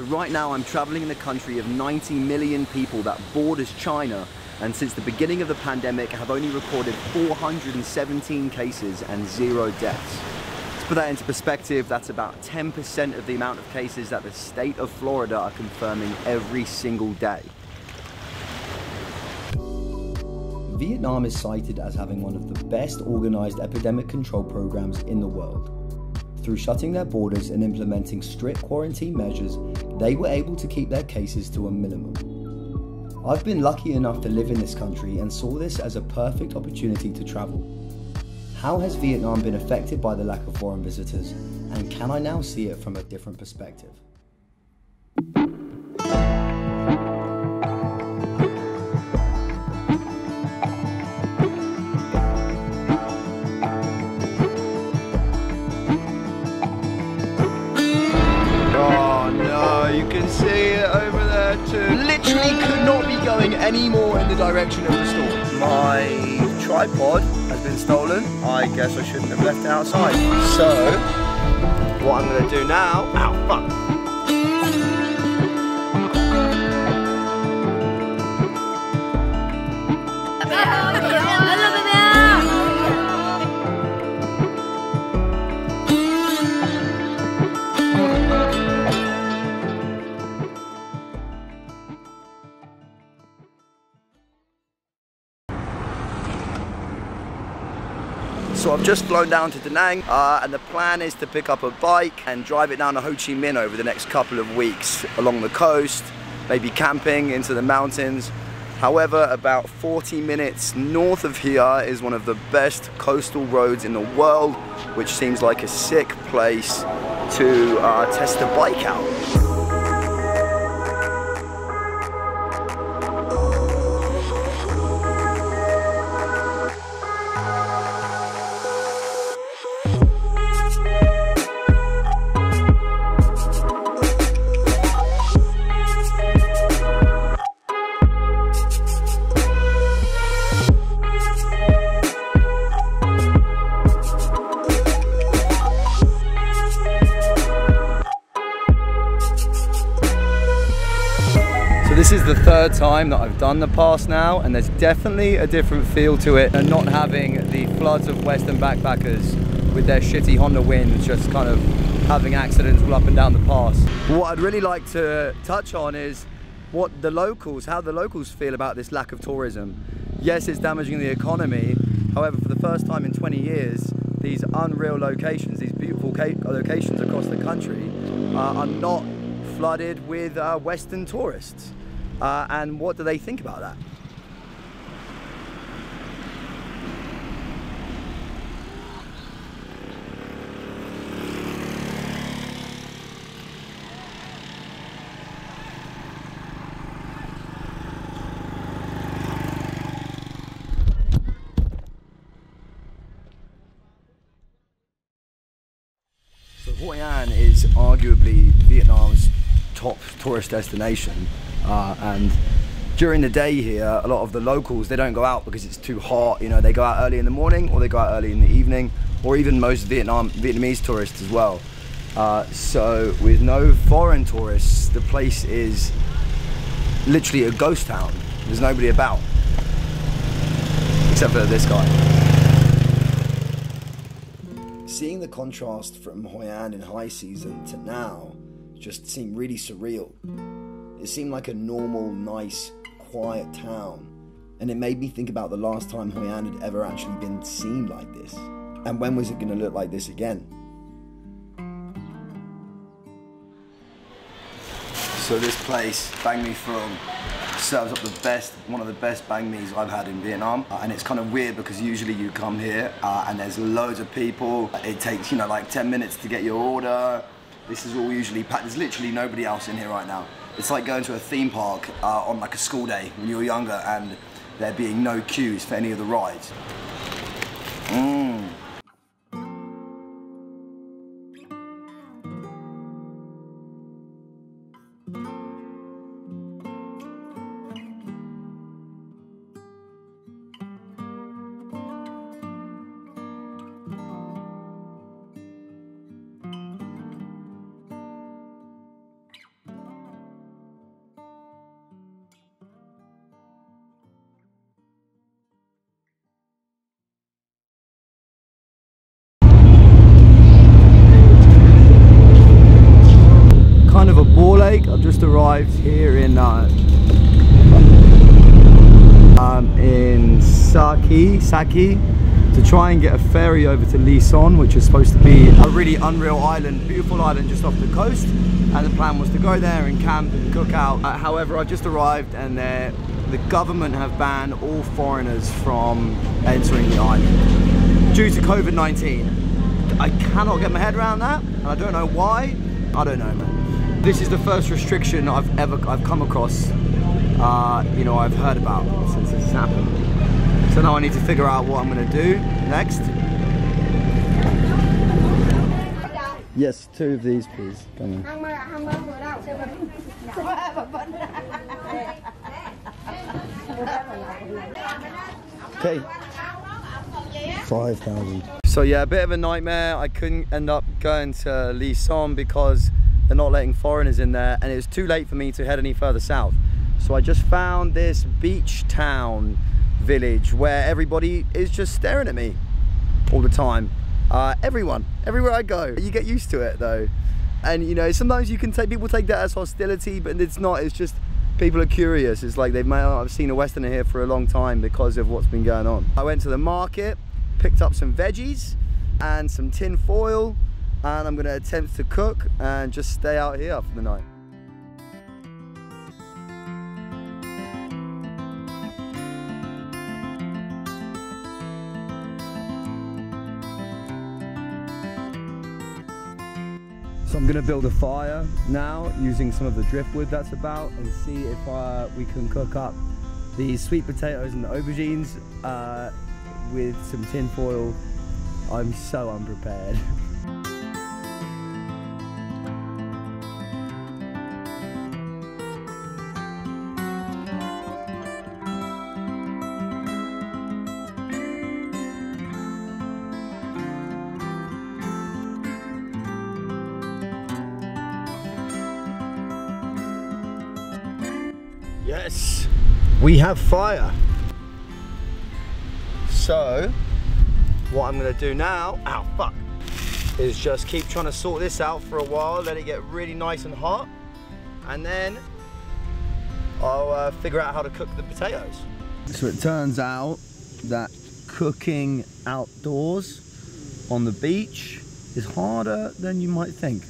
right now I'm traveling in the country of 90 million people that borders China, and since the beginning of the pandemic have only recorded 417 cases and 0 deaths. To put that into perspective, that's about 10% of the amount of cases that the state of Florida are confirming every single day. Vietnam is cited as having one of the best organized epidemic control programs in the world. Through shutting their borders and implementing strict quarantine measures, they were able to keep their cases to a minimum. I've been lucky enough to live in this country and saw this as a perfect opportunity to travel. How has Vietnam been affected by the lack of foreign visitors, and can I now see it from a different perspective? You can see it over there too. Literally could not be going any more in the direction of the storm. My tripod has been stolen. I guess I shouldn't have left it outside. So, what I'm going to do now... Ow, fuck. So I've just flown down to Da Nang and the plan is to pick up a bike and drive it down to Ho Chi Minh over the next couple of weeks along the coast, maybe camping into the mountains. However, about 40 minutes north of here is one of the best coastal roads in the world, which seems like a sick place to test the bike out. This is the third time that I've done the pass now, and there's definitely a different feel to it, and not having the floods of Western backpackers with their shitty Honda winds just kind of having accidents all up and down the pass. What I'd really like to touch on is how the locals feel about this lack of tourism. Yes, it's damaging the economy. However, for the first time in 20 years, these unreal locations, these beautiful locations across the country are not flooded with Western tourists. And what do they think about that? So Hoi An is arguably Vietnam's top tourist destination, and during the day here, a lot of the locals, they don't go out because it's too hot. You know, they go out early in the morning, or they go out early in the evening, or even most Vietnamese tourists as well. So with no foreign tourists, the place is literally a ghost town. There's nobody about, except for this guy. Seeing the contrast from Hoi An in high season to now just seemed really surreal. It seemed like a normal, nice, quiet town, and it made me think about the last time Hoi An had ever actually been seen like this, and when was it going to look like this again? So this place, Banh Mi Phuong, serves up one of the best banh mi's I've had in Vietnam, and it's kind of weird because usually you come here and there's loads of people. It takes, you know, like 10 minutes to get your order. This is all usually packed. There's literally nobody else in here right now. It's like going to a theme park on like a school day when you were younger, and there being no queues for any of the rides. Saki, to try and get a ferry over to Lison, which is supposed to be a really unreal island, beautiful island just off the coast. And the plan was to go there and camp and cook out. However, I've just arrived and the government have banned all foreigners from entering the island due to COVID-19. I cannot get my head around that, and I don't know why. I don't know, man. This is the first restriction I've come across, you know, I've heard about since this has happened. So now I need to figure out what I'm gonna do next. Yes, 2 of these, please. Come on. Okay. 5,000. So yeah, a bit of a nightmare. I couldn't end up going to Lison because they're not letting foreigners in there, and it was too late for me to head any further south. So I just found this beach town village where everybody is just staring at me all the time. Everywhere I go. You get used to it though, and you know, sometimes people take that as hostility, but it's not. It's just people are curious. It's like I've seen a Westerner here for a long time because of what's been going on. I went to the market, picked up some veggies and some tin foil, and I'm going to attempt to cook and just stay out here for the night. So I'm going to build a fire now using some of the driftwood that's about, and see if we can cook up these sweet potatoes and the aubergines with some tin foil. I'm so unprepared. Yes, we have fire. So what I'm gonna do now, is just keep trying to sort this out for a while, let it get really nice and hot, and then I'll figure out how to cook the potatoes. So it turns out that cooking outdoors on the beach is harder than you might think.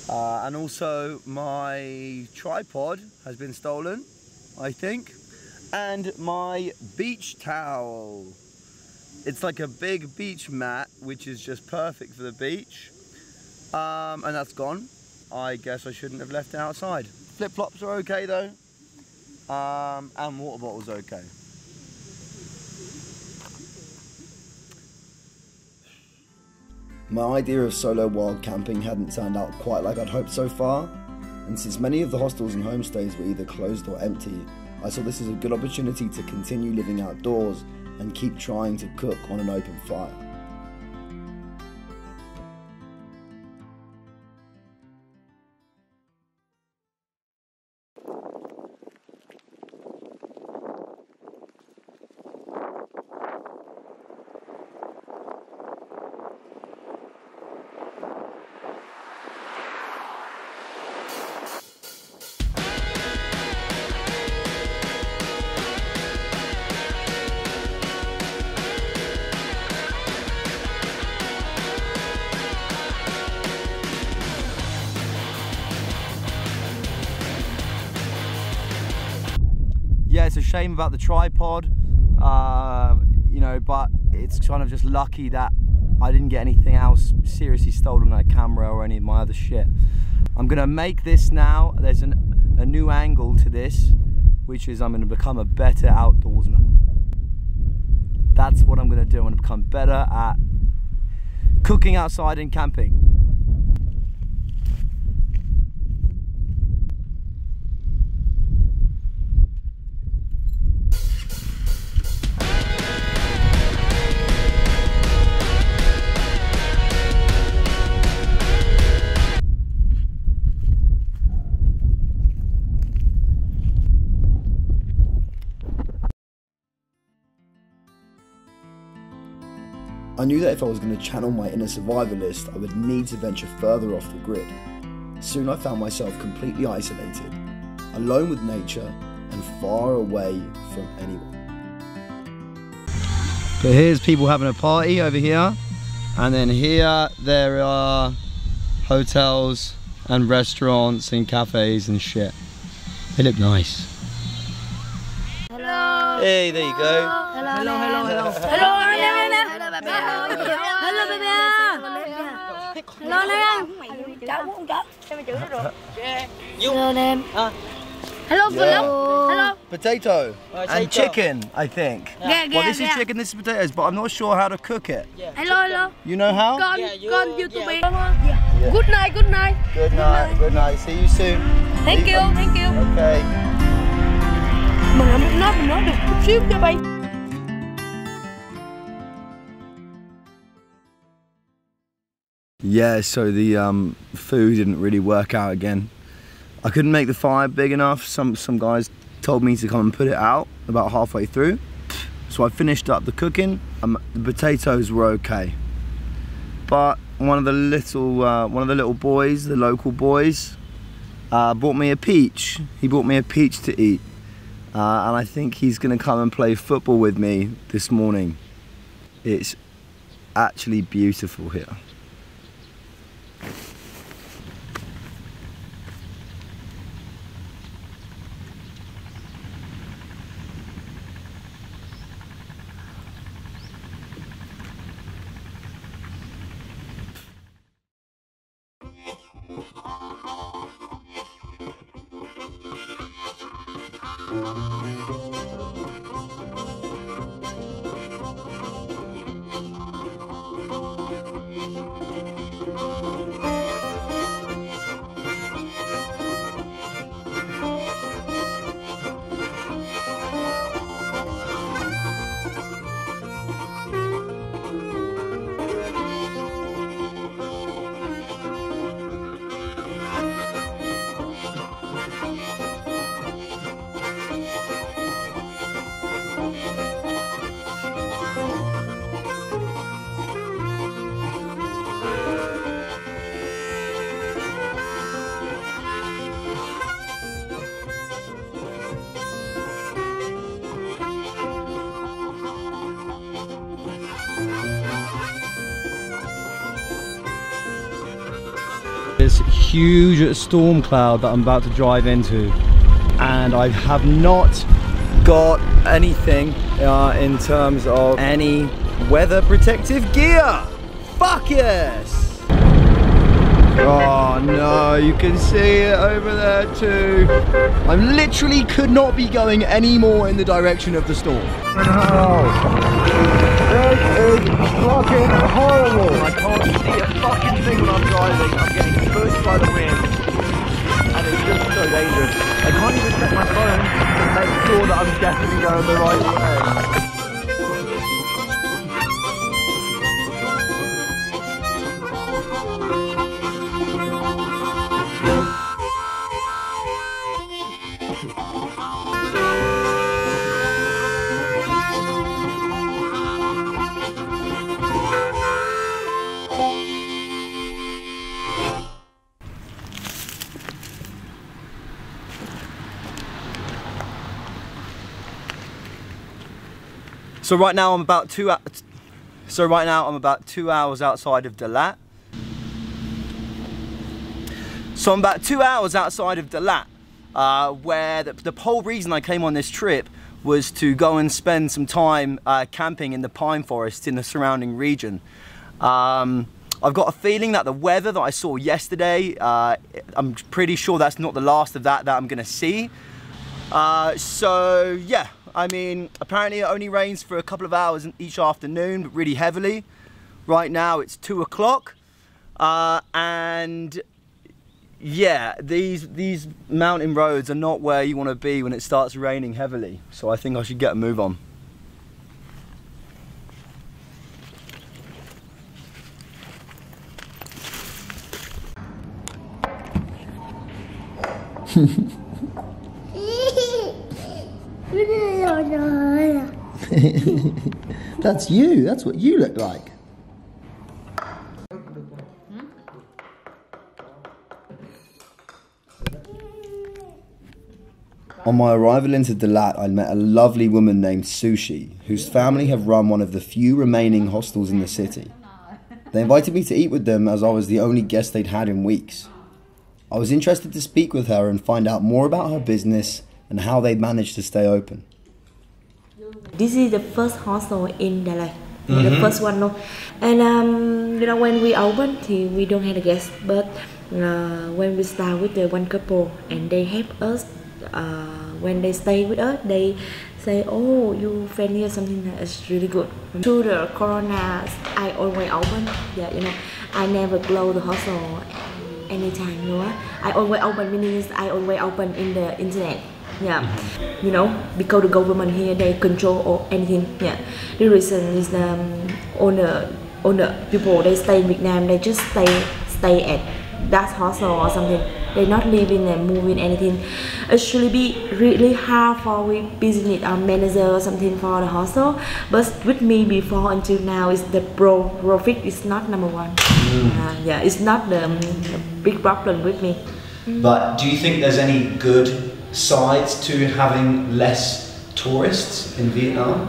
And also my tripod has been stolen, I think, and my beach towel. It's like a big beach mat, which is just perfect for the beach, and that's gone. I guess I shouldn't have left it outside. Flip-flops are okay though, and water bottles okay. My idea of solo wild camping hadn't turned out quite like I'd hoped so far, and since many of the hostels and homestays were either closed or empty, I saw this as a good opportunity to continue living outdoors and keep trying to cook on an open fire. Yeah, it's a shame about the tripod, you know, but it's kind of just lucky that I didn't get anything else seriously stolen, like a camera or any of my other shit. I'm gonna make this now. There's a new angle to this, which is I'm gonna become a better outdoorsman. That's what I'm gonna do. I'm gonna become better at cooking outside and camping. I knew that if I was going to channel my inner survivalist, I would need to venture further off the grid. Soon I found myself completely isolated, alone with nature and far away from anyone. But here's people having a party over here. And then here there are hotels and restaurants and cafes and shit. They look nice. Hello. Hey, there you go. Hello, hello, hello, hello. Hello, hello, name. Hello, hello. Potato and chicken, I think. Well, this is chicken, this is potatoes, but I'm not sure how to cook it. Hello, hello. You know how? Con YouTube. Good night, good night. Good night, good night. See you soon. Thank you, thank you. Okay. Mình nói được chút xíu cho bay. Yeah, so the food didn't really work out again. I couldn't make the fire big enough. Some guys told me to come and put it out about halfway through. So I finished up the cooking. The potatoes were okay, but one of the little boys, the local boys, bought me a peach. He bought me a peach to eat, and I think he's gonna come and play football with me this morning. It's actually beautiful here. This huge storm cloud that I'm about to drive into, and I have not got anything in terms of any weather protective gear. Fuck yes! Oh no, you can see it over there too. I literally could not be going any more in the direction of the storm. This is fucking horrible. I can't see a fucking thing when I'm driving. I'm getting pushed by the wind, and it's just so dangerous. I can't even check my phone to make sure that I'm definitely going the right way. So right now I'm about 2 hours outside of Dalat. So I'm about 2 hours outside of Dalat, where the whole reason I came on this trip was to go and spend some time camping in the pine forests in the surrounding region. I've got a feeling that the weather that I saw yesterday, I'm pretty sure that's not the last of that I'm gonna see. So yeah, I mean, apparently it only rains for a couple of hours each afternoon, but really heavily. Right now it's 2 o'clock, and yeah, these mountain roads are not where you want to be when it starts raining heavily. So I think I should get a move on. That's you. That's what you look like. On my arrival into Dalat, I met a lovely woman named Sushi, whose family have run one of the few remaining hostels in the city. They invited me to eat with them as I was the only guest they'd had in weeks. I was interested to speak with her and find out more about her business and how they managed to stay open. This is the first hostel in Dalat, the first one, no. And when we opened, we don't have a guest, but when we start with the one couple and they help us, when they stay with us, they say, "Oh, you friend here, something that is really good." Through the corona, I always open. Yeah, I never close the hostel anytime. I always open, meaning I always open in the internet. Yeah, because the government here, they control anything. Yeah, the reason is all the people they stay in Vietnam, they just stay at that hostel or something. They not living and moving anything. It should be really hard for we business or manager or something for the hostel. But with me before until now is the profit is not number one. It's not the big problem with me. But do you think there's any good sides to having less tourists in Vietnam?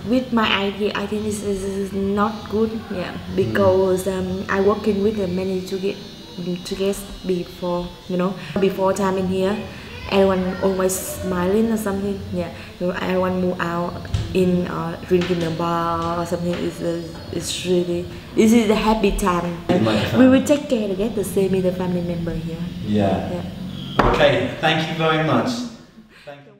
With my idea, I think this is not good. Yeah, because I working with many to get before, before time in here. Everyone always smiling or something. Yeah, everyone move out in drinking a bar or something. It's really, this is the happy time. We will take care to get the same with the family member here. Yeah. Okay, thank you very much. Thank you.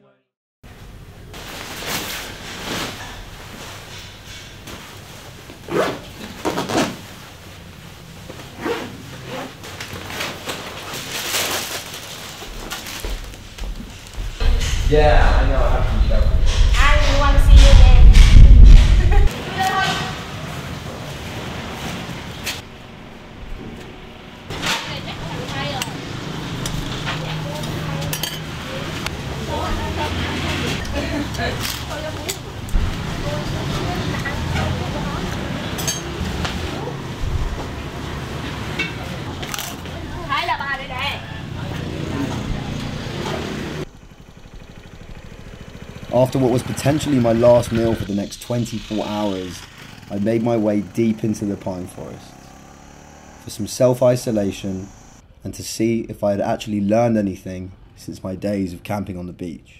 Yeah, I know I have to be careful. I want to see you there. After what was potentially my last meal for the next 24 hours, I made my way deep into the pine forest for some self-isolation and to see if I had actually learned anything since my days of camping on the beach.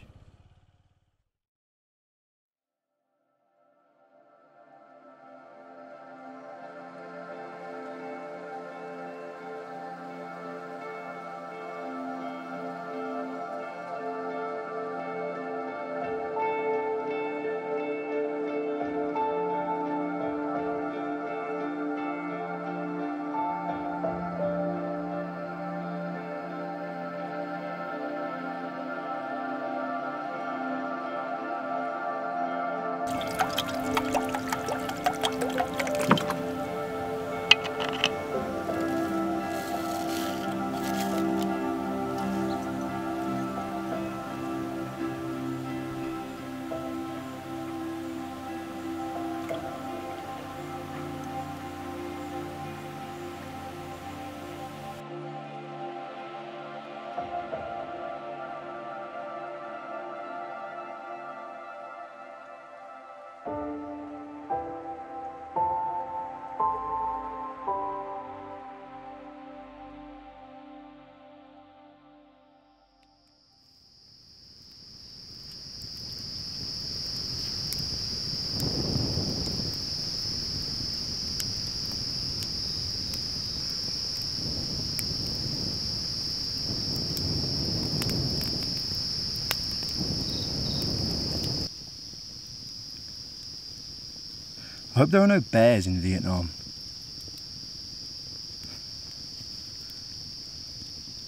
I hope there are no bears in Vietnam.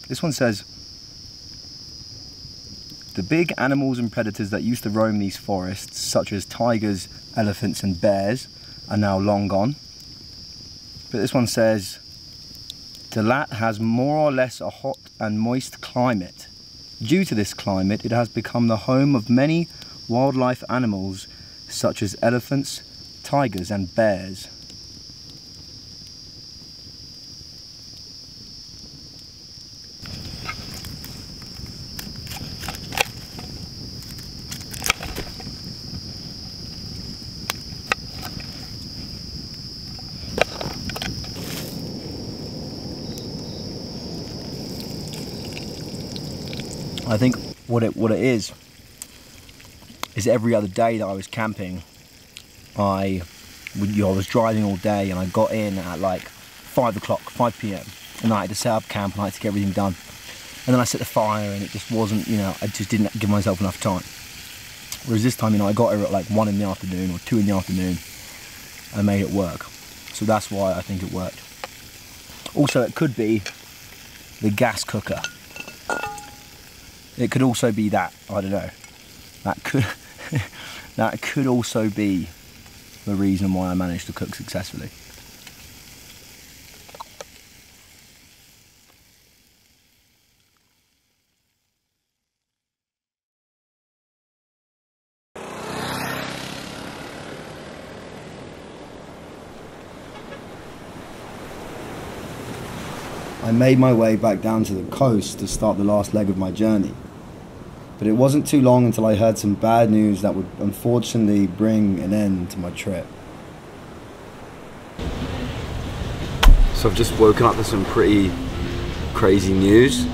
This one says, the big animals and predators that used to roam these forests, such as tigers, elephants and bears, are now long gone. But this one says, Dalat has more or less a hot and moist climate. Due to this climate, it has become the home of many wildlife animals, such as elephants, tigers and bears. I think what it is every other day that I was camping, I was driving all day and I got in at like 5 p.m. and I had to set up camp and I had to get everything done. And then I set the fire and it just wasn't, I just didn't give myself enough time. Whereas this time, I got here at like 1 in the afternoon or 2 in the afternoon and made it work. So that's why I think it worked. Also, it could be the gas cooker. It could also be that, I don't know. That could also be the reason why I managed to cook successfully. I made my way back down to the coast to start the last leg of my journey. But it wasn't too long until I heard some bad news that would unfortunately bring an end to my trip. So I've just woken up to some pretty crazy news.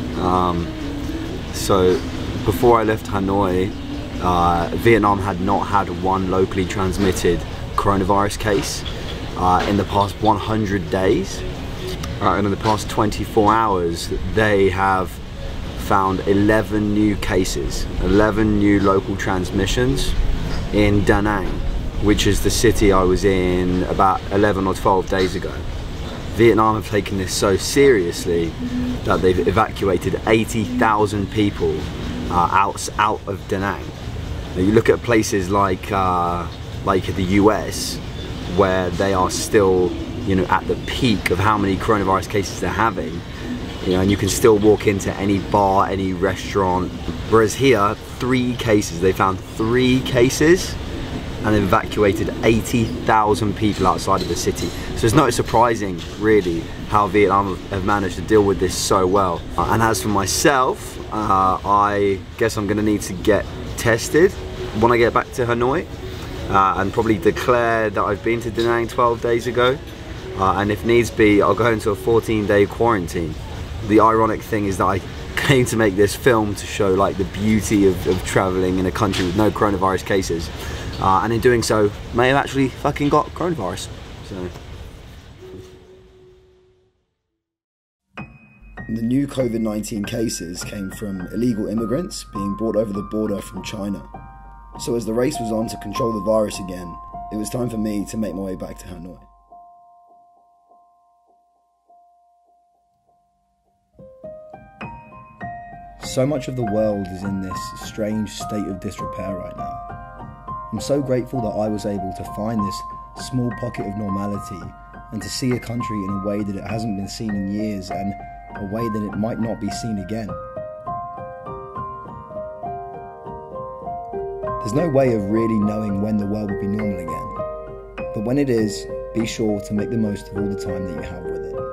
So before I left Hanoi, Vietnam had not had one locally transmitted coronavirus case in the past 100 days. And in the past 24 hours, they have found 11 new cases, 11 new local transmissions in Da Nang, which is the city I was in about 11 or 12 days ago. Vietnam have taken this so seriously that they've evacuated 80,000 people out of Da Nang. Now you look at places like the US, where they are still at the peak of how many coronavirus cases they're having, and you can still walk into any bar, any restaurant. Whereas here, 3 cases, they found 3 cases and they've evacuated 80,000 people outside of the city. So it's not surprising, really, how Vietnam have managed to deal with this so well. And as for myself, I guess I'm gonna need to get tested when I get back to Hanoi and probably declare that I've been to Da Nang 12 days ago. And if needs be, I'll go into a 14-day quarantine. The ironic thing is that I came to make this film to show like the beauty of traveling in a country with no coronavirus cases. And in doing so, may have actually fucking got coronavirus. So. The new COVID-19 cases came from illegal immigrants being brought over the border from China. So as the race was on to control the virus again, it was time for me to make my way back to Hanoi. So much of the world is in this strange state of disrepair right now. I'm so grateful that I was able to find this small pocket of normality and to see a country in a way that it hasn't been seen in years and a way that it might not be seen again. There's no way of really knowing when the world will be normal again, but when it is, be sure to make the most of all the time that you have with it.